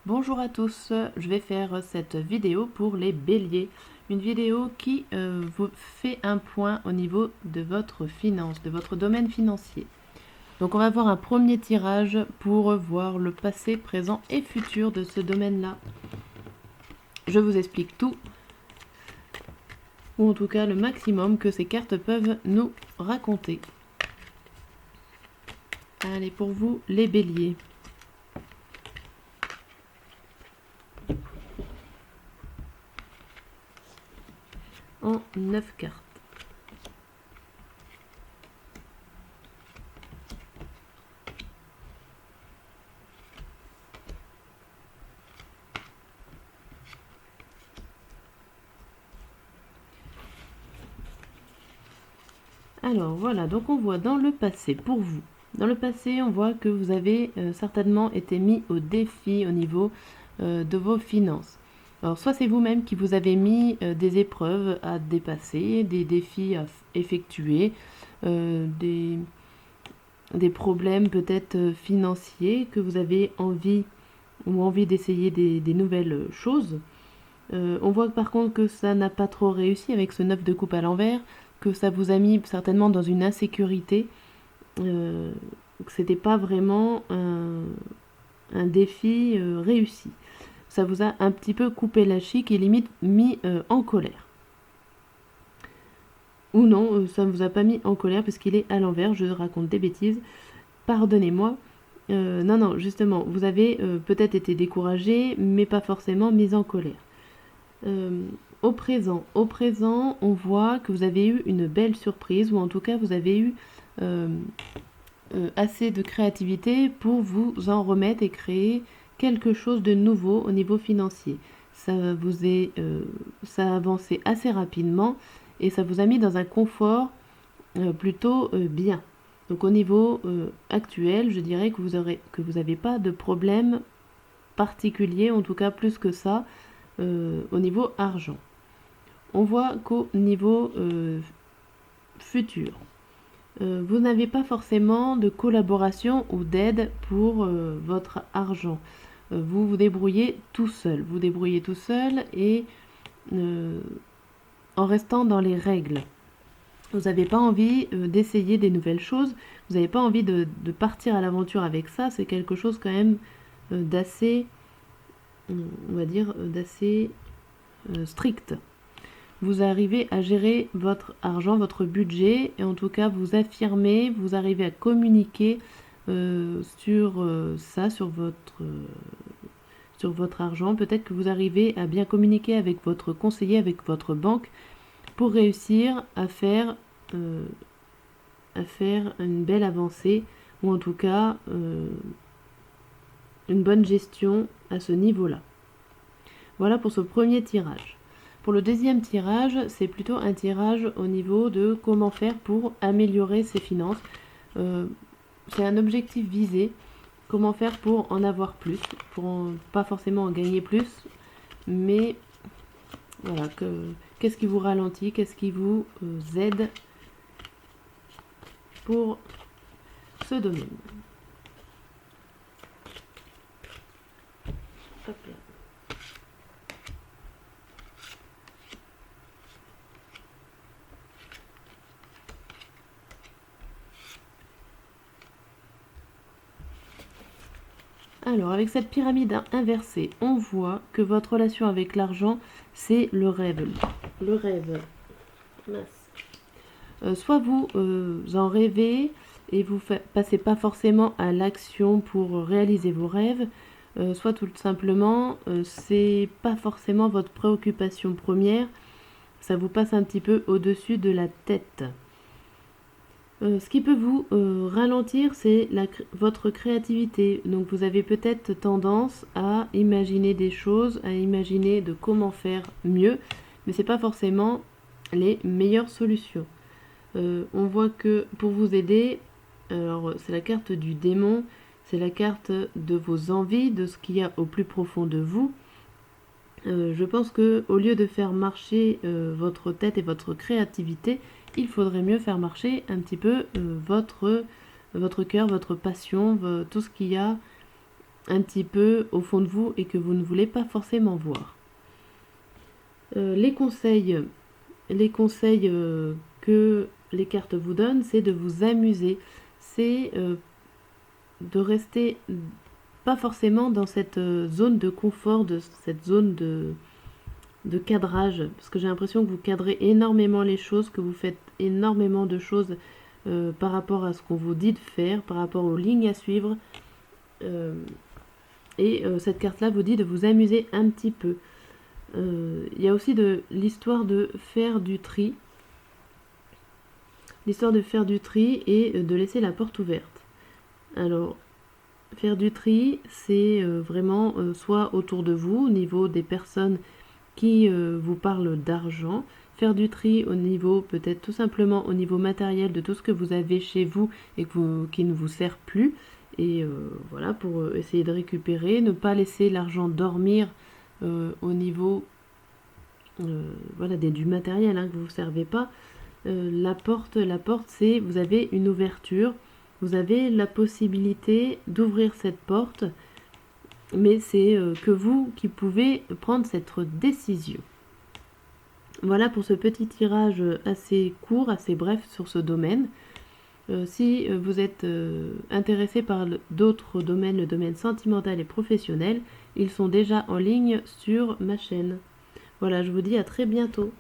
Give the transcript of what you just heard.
Bonjour à tous, je vais faire cette vidéo pour les béliers. Une vidéo qui vous fait un point au niveau de votre finance, de votre domaine financier. Donc on va voir un premier tirage pour voir le passé, présent et futur de ce domaine-là. Je vous explique tout, ou en tout cas le maximum que ces cartes peuvent nous raconter. Allez, pour vous les béliers. En 9 cartes. Alors voilà, donc on voit dans le passé, pour vous. Dans le passé, on voit que vous avez certainement été mis au défi au niveau de vos finances. Alors soit c'est vous-même qui vous avez mis des épreuves à dépasser, des défis à effectuer, des problèmes peut-être financiers que vous avez envie d'essayer des nouvelles choses. On voit par contre que ça n'a pas trop réussi avec ce 9 de coupe à l'envers, que ça vous a mis certainement dans une insécurité, que c'était pas vraiment un défi réussi. Ça vous a un petit peu coupé la chic et limite mis en colère. Ou non, ça ne vous a pas mis en colère parce qu'il est à l'envers, je raconte des bêtises. Pardonnez-moi. Non, justement, vous avez peut-être été découragé, mais pas forcément mis en colère. Au présent, on voit que vous avez eu une belle surprise, ou en tout cas vous avez eu assez de créativité pour vous en remettre et créer quelque chose de nouveau au niveau financier. Ça a avancé assez rapidement et ça vous a mis dans un confort plutôt bien. Donc au niveau actuel, je dirais que vous n'avez pas de problème particulier, en tout cas plus que ça, au niveau argent. On voit qu'au niveau futur, vous n'avez pas forcément de collaboration ou d'aide pour votre argent. Vous vous débrouillez tout seul. Vous débrouillez tout seul et en restant dans les règles. Vous n'avez pas envie d'essayer des nouvelles choses. Vous n'avez pas envie de partir à l'aventure avec ça. C'est quelque chose quand même d'assez, on va dire, d'assez strict. Vous arrivez à gérer votre argent, votre budget, et en tout cas vous affirmez, vous arrivez à communiquer sur ça, sur votre argent. Peut-être que vous arrivez à bien communiquer avec votre conseiller, avec votre banque, pour réussir à faire une belle avancée, ou en tout cas une bonne gestion à ce niveau-là. Voilà pour ce premier tirage. Pour le deuxième tirage, c'est plutôt un tirage au niveau de comment faire pour améliorer ses finances. C'est un objectif visé, comment faire pour en avoir plus, pas forcément en gagner plus, mais voilà, qu'est-ce qui vous ralentit, qu'est-ce qui vous aide pour ce domaine. Hop là. Alors, avec cette pyramide inversée, on voit que votre relation avec l'argent, c'est le rêve. Le rêve. Soit vous en rêvez et vous passez pas forcément à l'action pour réaliser vos rêves, soit tout simplement, c'est pas forcément votre préoccupation première, ça vous passe un petit peu au-dessus de la tête. Ce qui peut vous ralentir, c'est votre créativité. Donc vous avez peut-être tendance à imaginer des choses, à imaginer de comment faire mieux, mais c'est pas forcément les meilleures solutions. On voit que pour vous aider, alors c'est la carte du démon, c'est la carte de vos envies, de ce qu'il y a au plus profond de vous. Je pense que au lieu de faire marcher votre tête et votre créativité, il faudrait mieux faire marcher un petit peu votre cœur, votre passion, tout ce qu'il y a un petit peu au fond de vous et que vous ne voulez pas forcément voir. Les conseils que les cartes vous donnent, c'est de vous amuser, c'est de rester pas forcément dans cette zone de confort, de cette zone de cadrage, parce que j'ai l'impression que vous cadrez énormément les choses, que vous faites énormément de choses par rapport à ce qu'on vous dit de faire, par rapport aux lignes à suivre. Cette carte-là vous dit de vous amuser un petit peu. Il y a aussi l'histoire de faire du tri. L'histoire de faire du tri et de laisser la porte ouverte. Alors, faire du tri, c'est vraiment soit autour de vous, au niveau des personnes qui vous parlent d'argent, faire du tri au niveau, peut-être tout simplement au niveau matériel de tout ce que vous avez chez vous et qui ne vous sert plus. Et voilà, pour essayer de récupérer, ne pas laisser l'argent dormir au niveau voilà, du matériel que vous ne servez pas. La porte, c'est, vous avez une ouverture, vous avez la possibilité d'ouvrir cette porte, mais c'est que vous qui pouvez prendre cette décision. Voilà pour ce petit tirage assez court, assez bref sur ce domaine. Si vous êtes intéressé par d'autres domaines, le domaine sentimental et professionnel, ils sont déjà en ligne sur ma chaîne. Voilà, je vous dis à très bientôt.